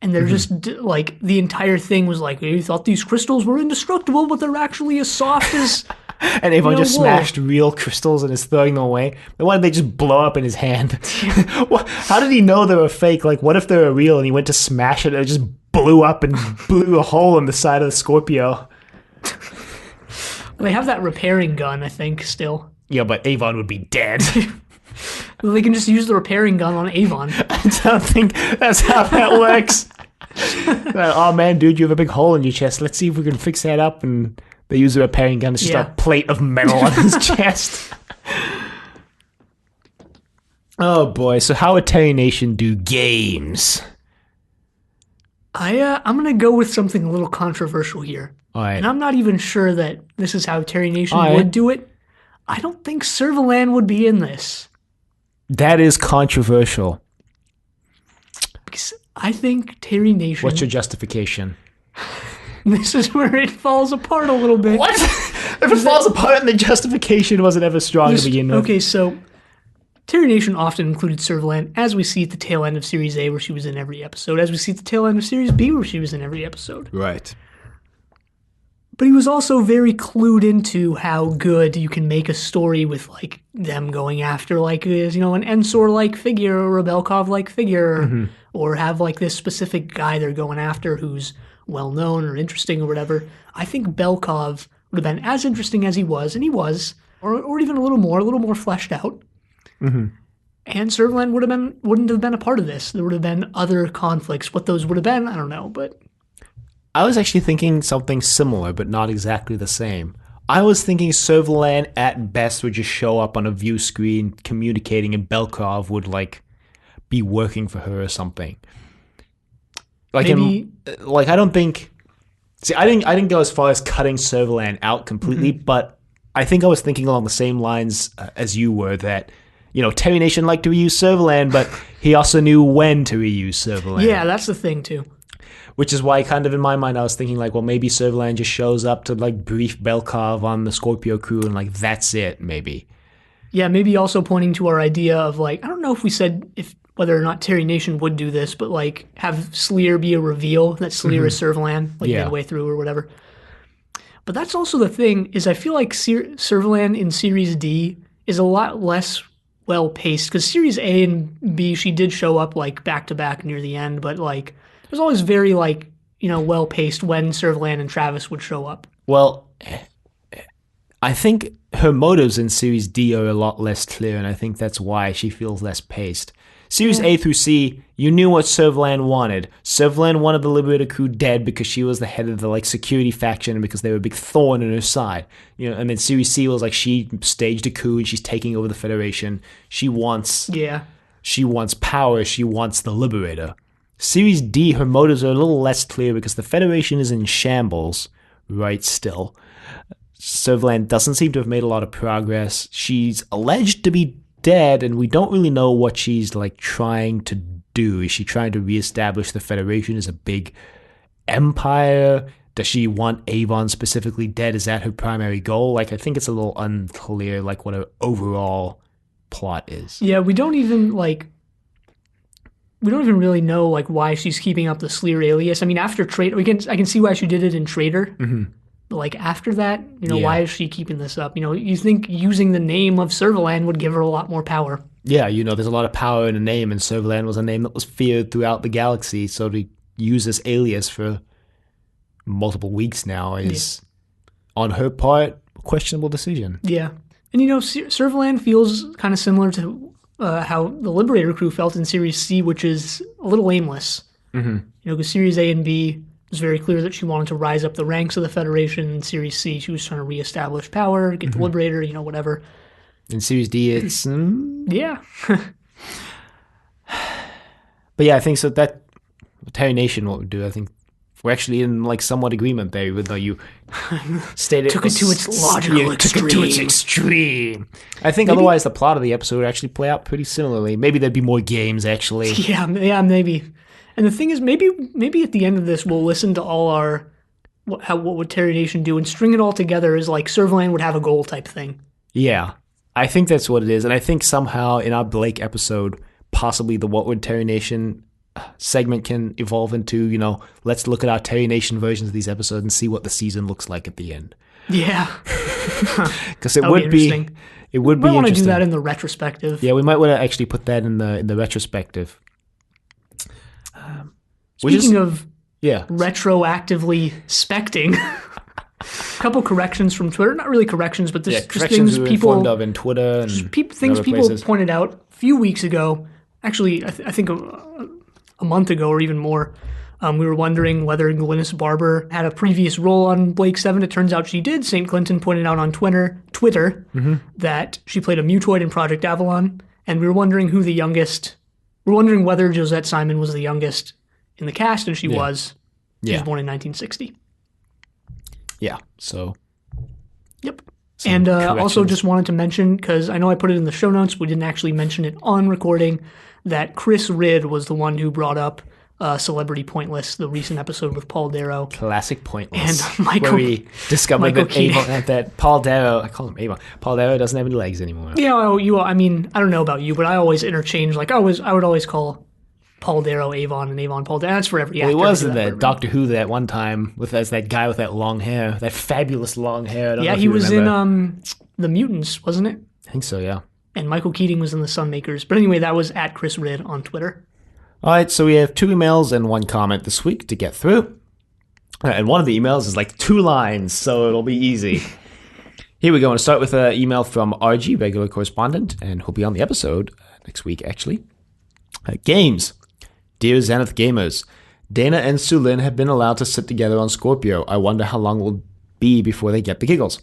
And they're just like, the entire thing was like, you thought these crystals were indestructible, but they're actually as soft as... And Avon just smashed real crystals and is throwing them away. Then why did they just blow up in his hand? How did he know they were fake? Like, what if they were real and he went to smash it and it just blew up and blew a hole in the side of the Scorpio? They have that repairing gun, I think, still. Yeah, but Avon would be dead. Well, they can just use the repairing gun on Avon. I don't think that's how that works. Oh man, dude, you have a big hole in your chest. Let's see if we can fix that up. And they use a repairing gun. It's just a plate of metal on his chest. Oh boy, so how would Terry Nation do games? I'm going to go with something a little controversial here. All right. And I'm not even sure that this is how Terry Nation would do it. I don't think Servalan would be in this. That is controversial. Because I think Terry Nation... What's your justification? This is where it falls apart a little bit. What? If it falls apart and the justification wasn't ever strong to begin with. Okay, so Terry Nation often included Servalan, as we see at the tail end of Series A, where she was in every episode, as we see at the tail end of Series B, where she was in every episode. Right. But he was also very clued into how good you can make a story with, like, them going after, like, an Ensor-like figure or a Belkov-like figure, or have, like, this specific guy they're going after who's well-known or interesting or whatever. I think Belkov would have been as interesting as he was, and he was, or even a little more fleshed out. Mm-hmm. And Servalan wouldn't have been a part of this. There would have been other conflicts. What those would have been, I don't know, but... I was actually thinking something similar, but not exactly the same. I was thinking Servalan at best would just show up on a view screen communicating, and Belkov would, like, be working for her or something. Like, maybe... I don't think... See, I didn't go as far as cutting Servalan out completely, but I think I was thinking along the same lines as you were, that, Terry Nation liked to reuse Servalan, but he also knew when to reuse Servalan. Yeah, that's the thing, too. Which is why, kind of in my mind, I was thinking, like, well, maybe Servalan just shows up to, like, brief Belkov on the Scorpio crew, and, like, that's it, maybe. Yeah, maybe also pointing to our idea of, like, I don't know if we said whether or not Terry Nation would do this, but, like, have Sleer be a reveal that Sleer is Servalan, like, midway through or whatever. But that's also the thing, is I feel like Servalan in Series D is a lot less well-paced, because Series A and B, she did show up, like, back-to-back near the end, but, like... It was always very, like, well-paced when Servalan and Travis would show up. Well, I think her motives in Series D are a lot less clear, and I think that's why she feels less paced. Series A through C, you knew what Servalan wanted. Servalan wanted the Liberator crew dead because she was the head of the like security faction and because they were a big thorn in her side. You know, and then Series C was like she staged a coup and she's taking over the Federation. She wants power. She wants the Liberator. Series D, her motives are a little less clear because the Federation is in shambles right still. Servalan doesn't seem to have made a lot of progress. She's alleged to be dead, and we don't really know what she's like trying to do. Is she trying to reestablish the Federation as a big empire? Does she want Avon specifically dead? Is that her primary goal? Like, I think it's a little unclear, like, what her overall plot is. Yeah, we don't even really know like why she's keeping up the Sleer alias. I mean, after Traitor, I can see why she did it in Traitor. Mm-hmm. But like after that, why is she keeping this up? You think using the name of Servalan would give her a lot more power. Yeah, there's a lot of power in a name, and Servalan was a name that was feared throughout the galaxy. So to use this alias for multiple weeks now is, on her part, a questionable decision. Yeah. And Servalan feels kind of similar to how the Liberator crew felt in Series C, which is a little aimless. Mm-hmm. Because Series A and B, it was very clear that she wanted to rise up the ranks of the Federation. In Series C, she was trying to reestablish power, get the Liberator, whatever. In Series D, it's... Yeah. But yeah, I think so that Terry Nation, what would do, I think we're actually in like somewhat agreement there, even though you stated took it to its logical extreme. Took it to its extreme. I think otherwise the plot of the episode would actually play out pretty similarly. Maybe there'd be more games, actually. Yeah, maybe. And the thing is, maybe at the end of this, we'll listen to all our what would Terry Nation do and string it all together as like Servalan would have a goal type thing. Yeah, I think that's what it is. And I think somehow in our Blake episode, possibly the What Would Terry Nation segment can evolve into, let's look at our Terry Nation versions of these episodes and see what the season looks like at the end. Yeah. Because it would be interesting. We might want to do that in the retrospective. Yeah, we might want to actually put that in the retrospective. Speaking of retroactively specting, a couple corrections from Twitter. Not really corrections, but just things we were people informed of in Twitter and things people places. Pointed out a few weeks ago. Actually, I think a month ago or even more. We were wondering whether Glynis Barber had a previous role on Blake 7. It turns out she did. St. Clinton pointed out on Twitter that she played a mutoid in Project Avalon, and we were wondering who the youngest. We're wondering whether Josette Simon was the youngest in the cast, and she was. She was born in 1960. Yeah, so. Yep. And also just wanted to mention, because I know I put it in the show notes, we didn't actually mention it on recording, that Chris Ridd was the one who brought up Celebrity Pointless, the recent episode with Paul Darrow. Classic Pointless. And Michael, where we discovered Michael that Paul Darrow, I call him Avon, Paul Darrow doesn't have any legs anymore. Yeah, I mean, I don't know about you, but I always interchange, I would always call Paul Darrow Avon and Avon Paul Darrow. That's for every actor. He was in that Doctor Who that one time as that guy with that long hair, that fabulous long hair. Yeah, he was in The Mutants, wasn't it? I think so, yeah. And Michael Keating was in The Sunmakers. But anyway, that was at Chris Ridd on Twitter. All right, so we have 2 emails and 1 comment this week to get through. And one of the emails is like 2 lines, so it'll be easy. Here we go. I'm going to start with an email from RG, regular correspondent, and he'll be on the episode next week, actually. Games. Dear Zenith Gamers, Dana and Sulin have been allowed to sit together on Scorpio. I wonder how long it will be before they get the giggles.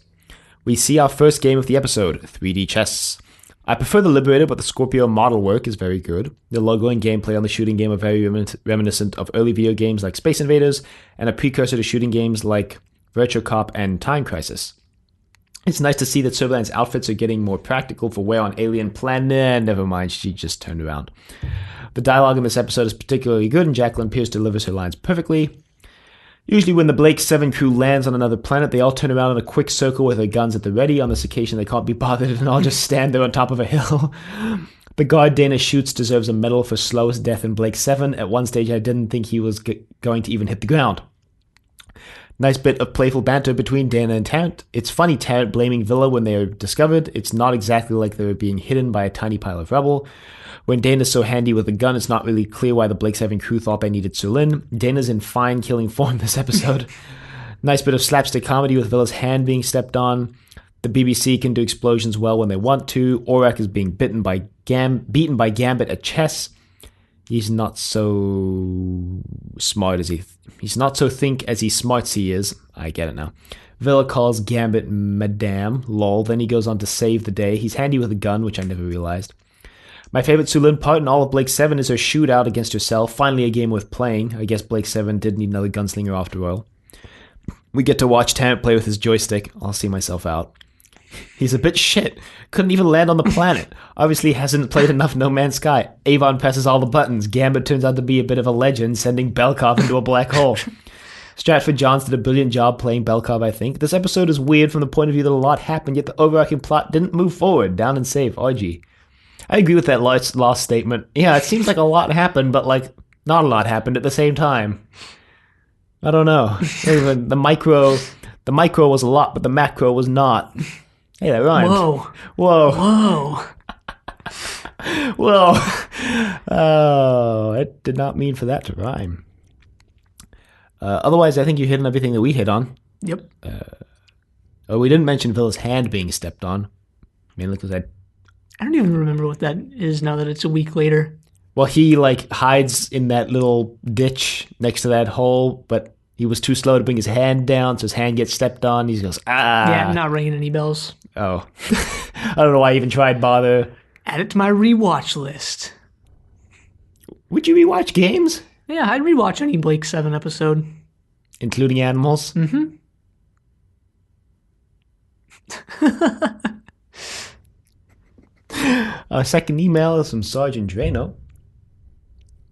We see our first game of the episode, 3D chess. I prefer the Liberator, but the Scorpio model work is very good. The logo and gameplay on the shooting game are very reminiscent of early video games like Space Invaders, and a precursor to shooting games like Virtua Cop and Time Crisis. It's nice to see that Servalan's outfits are getting more practical for wear on alien planet. Never mind, she just turned around. The dialogue in this episode is particularly good, and Jacqueline Pierce delivers her lines perfectly. Usually when the Blake 7 crew lands on another planet, they all turn around in a quick circle with their guns at the ready. On this occasion, they can't be bothered and all just stand there on top of a hill. The guard Dana shoots deserves a medal for slowest death in Blake 7. At one stage, I didn't think he was going to even hit the ground. Nice bit of playful banter between Dana and Tarrant. It's funny Tarrant blaming Villa when they are discovered. It's not exactly like they were being hidden by a tiny pile of rubble. When Dana's so handy with a gun, it's not really clear why the Blake 7 crew thought they needed Sulin. Dana's in fine killing form this episode. Nice bit of slapstick comedy with Villa's hand being stepped on. The BBC can do explosions well when they want to. Aurak is being beaten by Gambit at chess. He's not so smart as he's not so think as he smarts he is. I get it now. Villa calls Gambit Madame, lol. Then he goes on to save the day. He's handy with a gun, which I never realized. My favorite Sulin part in all of Blake 7 is her shootout against herself. Finally a game worth playing. I guess Blake 7 did need another gunslinger after all. We get to watch Tarrant play with his joystick. I'll see myself out. He's a bit shit. Couldn't even land on the planet. Obviously hasn't played enough No Man's Sky. Avon presses all the buttons. Gambit turns out to be a bit of a legend, sending Belkov into a black hole. Stratford Johns did a brilliant job playing Belkov, I think. This episode is weird from the point of view that a lot happened, yet the overarching plot didn't move forward. Down and safe, RG. I agree with that last statement. Yeah, it seems like a lot happened, but like not a lot happened at the same time. I don't know. The micro was a lot, but the macro was not. Hey, that rhymed. Whoa. Whoa. Oh, I did not mean for that to rhyme. Otherwise, I think you hit on everything that we hit on. Yep. We didn't mention Villa's hand being stepped on. Mainly because I don't even remember what that is now that it's a week later. Well, he like hides in that little ditch next to that hole, but he was too slow to bring his hand down, so his hand gets stepped on. He goes, ah. Yeah, not ringing any bells. Oh. I don't know why I even tried bother. Add it to my rewatch list. Would you rewatch games? Yeah, I'd rewatch any Blake 7 episode. Including animals? Mm-hmm. Our second email is from Sergeant Drano.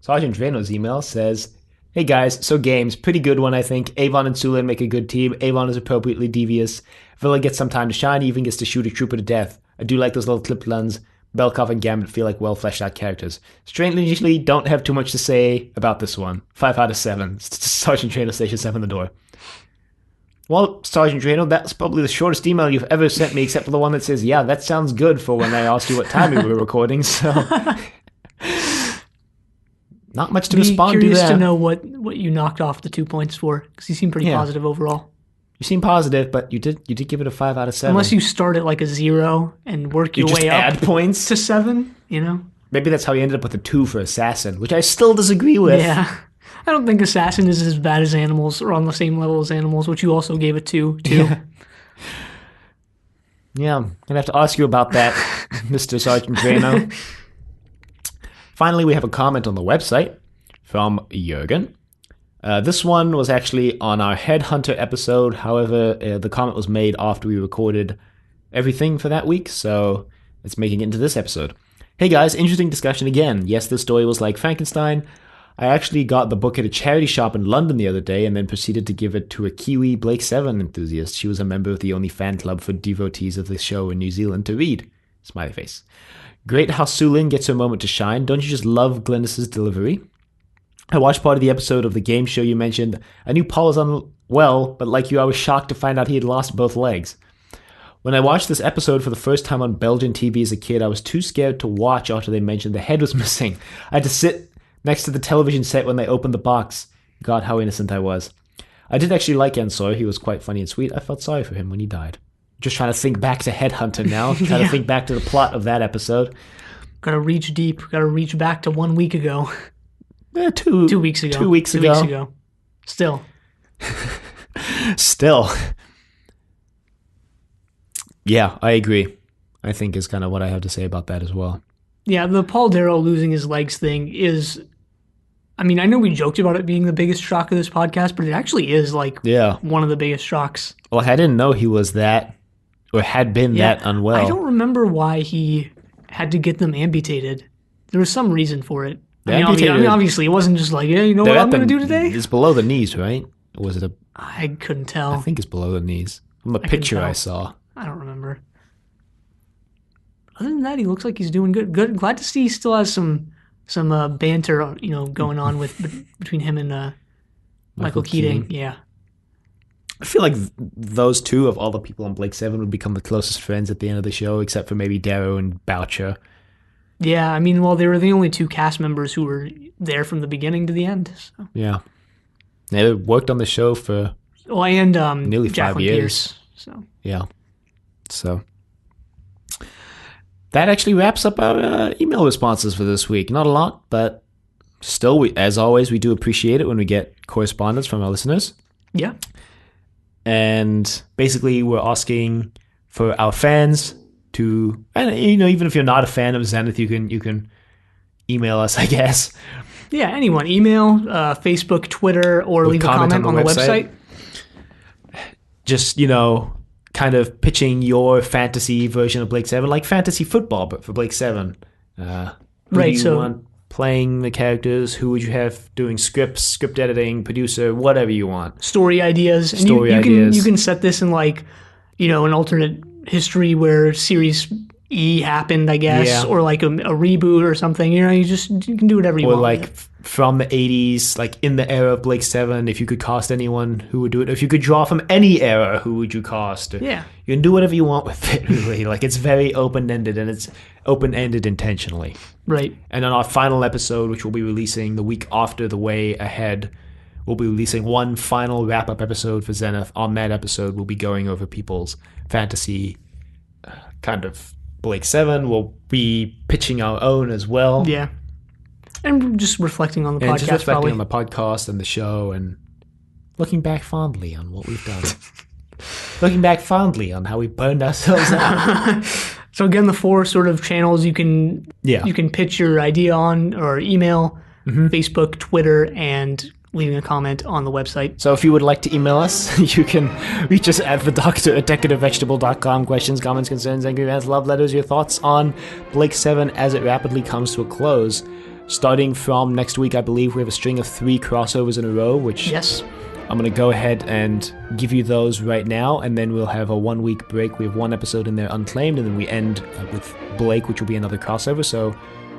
Sergeant Drano's email says, hey guys, so games, pretty good one I think. Avon and Sulin make a good team. Avon is appropriately devious. Villa gets some time to shine, he even gets to shoot a trooper to death. I do like those little clipped guns. Belkov and Gambit feel like well fleshed out characters. Strangely, don't have too much to say about this one. 5 out of 7. Sergeant Drano, Station 7 the door. Well, Sergeant Drano, that's probably the shortest email you've ever sent me, except for the one that says, yeah, that sounds good for when I asked you what time we were recording, so... Not much to respond to there. Curious to know what you knocked off the 2 points for, because you seem pretty positive overall. You seem positive, but you did give it a 5 out of 7. Unless you start at like a 0 and work your way up add points to 7, you know? Maybe that's how you ended up with a 2 for Assassin, which I still disagree with. Yeah. I don't think Assassin is as bad as Animals, or on the same level as Animals, which you also gave a 2 to. Yeah, I'm going to have to ask you about that, Mr. Sergeant Drano. Finally, we have a comment on the website from Jürgen. This one was actually on our Headhunter episode. However, the comment was made after we recorded everything for that week, so it's making it into this episode. Hey guys, interesting discussion again. Yes, this story was like Frankenstein. I actually got the book at a charity shop in London the other day and then proceeded to give it to a Kiwi Blake 7 enthusiast. She was a member of the only fan club for devotees of the show in New Zealand to read. Smiley face. Great how Sulin gets her moment to shine. Don't you just love Glynis's delivery? I watched part of the episode of the game show you mentioned. I knew Paul was unwell, but like you, I was shocked to find out he had lost both legs. When I watched this episode for the first time on Belgian TV as a kid, I was too scared to watch after they mentioned the head was missing. I had to sit next to the television set when they opened the box. God, how innocent I was. I did actually like Ensor. He was quite funny and sweet. I felt sorry for him when he died. Just trying to think back to Headhunter now. Trying to think back to the plot of that episode. Gotta reach deep. Gotta reach back to 1 week ago. 2 weeks ago. 2 weeks ago. 2 weeks ago. Still. Still. Yeah, I agree. I think is kind of what I have to say about that as well. Yeah, the Paul Darrow losing his legs thing is... I mean, I know we joked about it being the biggest shock of this podcast, but it actually is like one of the biggest shocks. Well, I didn't know he was that, or had been that unwell. I don't remember why he had to get them amputated. There was some reason for it. I mean, obviously, it wasn't just like, yeah, you know what I'm going to do today? It's below the knees, right? Or was it a... I couldn't tell. I think it's below the knees. From the picture I saw. I don't remember. Other than that, he looks like he's doing good. Good. Glad to see he still has some banter, going on between him and Michael Keating. Yeah. I feel like those two of all the people on Blake 7 would become the closest friends at the end of the show, except for maybe Darrow and Boucher. Yeah, I mean, well, they were the only two cast members who were there from the beginning to the end. So. Yeah. They worked on the show for nearly Jacqueline 5 years. Pierce, so. Yeah. So that actually wraps up our email responses for this week. Not a lot, but still, as always, we do appreciate it when we get correspondence from our listeners. Yeah. And basically, we're asking for our fans to, and even if you're not a fan of Zenith, you can email us, I guess. Yeah, anyone. Email, Facebook, Twitter, or leave a comment on the website. Just, kind of pitching your fantasy version of Blake 7, like fantasy football, but for Blake 7. Who do you want playing the characters? Who would you have doing scripts, script editing, producer, whatever you want? Story ideas. And you can set this in an alternate history where Series E happened, I guess, or like a reboot or something. You can do whatever you want. Or like from the 80s, like in the era of Blake 7, if you could cast anyone, who would do it? If you could draw from any era, who would you cast? Yeah. You can do whatever you want with it, really. Like, it's very open-ended, and it's open-ended intentionally. Right. And on our final episode, which we'll be releasing the week after The Way Ahead, we'll be releasing one final wrap-up episode for Zenith. On that episode, we'll be going over people's fantasy kind of Blake 7. We'll be pitching our own as well. Yeah. And just reflecting on the podcast, just reflecting probably. on the podcast and the show and looking back fondly on what we've done. Looking back fondly on how we burned ourselves out. So again, the 4 sort of channels you can pitch your idea on, or email, Facebook, Twitter, and leaving a comment on the website. So if you would like to email us, you can reach us at thedoctor@decorativevegetable.com. Questions, comments, concerns, angry rants, love letters, your thoughts on Blake 7 as it rapidly comes to a close. Starting from next week, I believe we have a string of 3 crossovers in a row, which yes. I'm going to go ahead and give you those right now, and then we'll have a 1-week break. We have 1 episode in there unclaimed, and then we end with Blake, which will be another crossover. So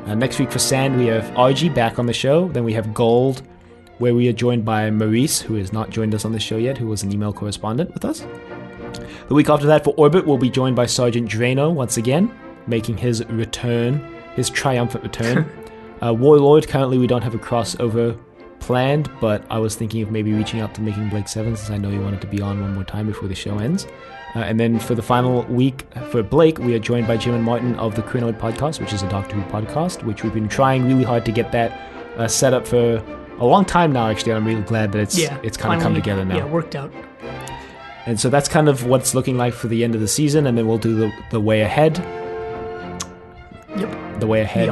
next week for Sand, we have RG back on the show. Then we have Gold, where we are joined by Maurice, who has not joined us on the show yet, who was an email correspondent with us. The week after that for Orbit, we'll be joined by Sergeant Drano once again, making his return, his triumphant return. Warlord, currently we don't have a crossover planned, but I was thinking of maybe reaching out to Making Blake 7, since I know you wanted to be on one more time before the show ends. And then for the final week for Blake, we are joined by Jim and Martin of the Crinoid Podcast, which is a Doctor Who podcast, which we've been trying really hard to get that set up for a long time now, actually, and I'm really glad that it's kind of come together now. Yeah, worked out. And so that's kind of what's looking like for the end of the season, and then we'll do the way ahead. Yep. The way ahead.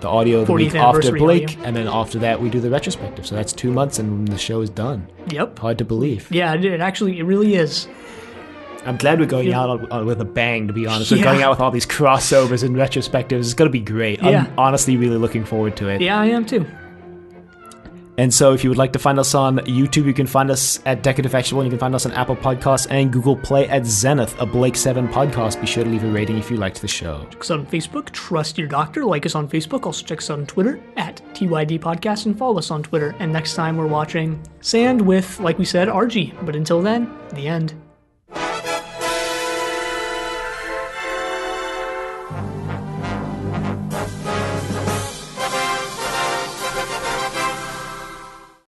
The audio the week after Blake, audio. And then after that we do the retrospective. So that's 2 months and the show is done. Yep. Hard to believe. Yeah, it really is. I'm glad we're going out with a bang, to be honest. We're going out with all these crossovers and retrospectives. It's going to be great. Yeah. I'm honestly really looking forward to it. Yeah, I am too. And so if you would like to find us on YouTube, you can find us at Decorative Vegetable, and you can find us on Apple Podcasts and Google Play at Zenith, a Blake 7 podcast. Be sure to leave a rating if you liked the show. Check us out on Facebook, Trust Your Doctor. Like us on Facebook. Also check us out on Twitter at TYD Podcast, and follow us on Twitter. And next time we're watching Sand with, like we said, RG. But until then, the end.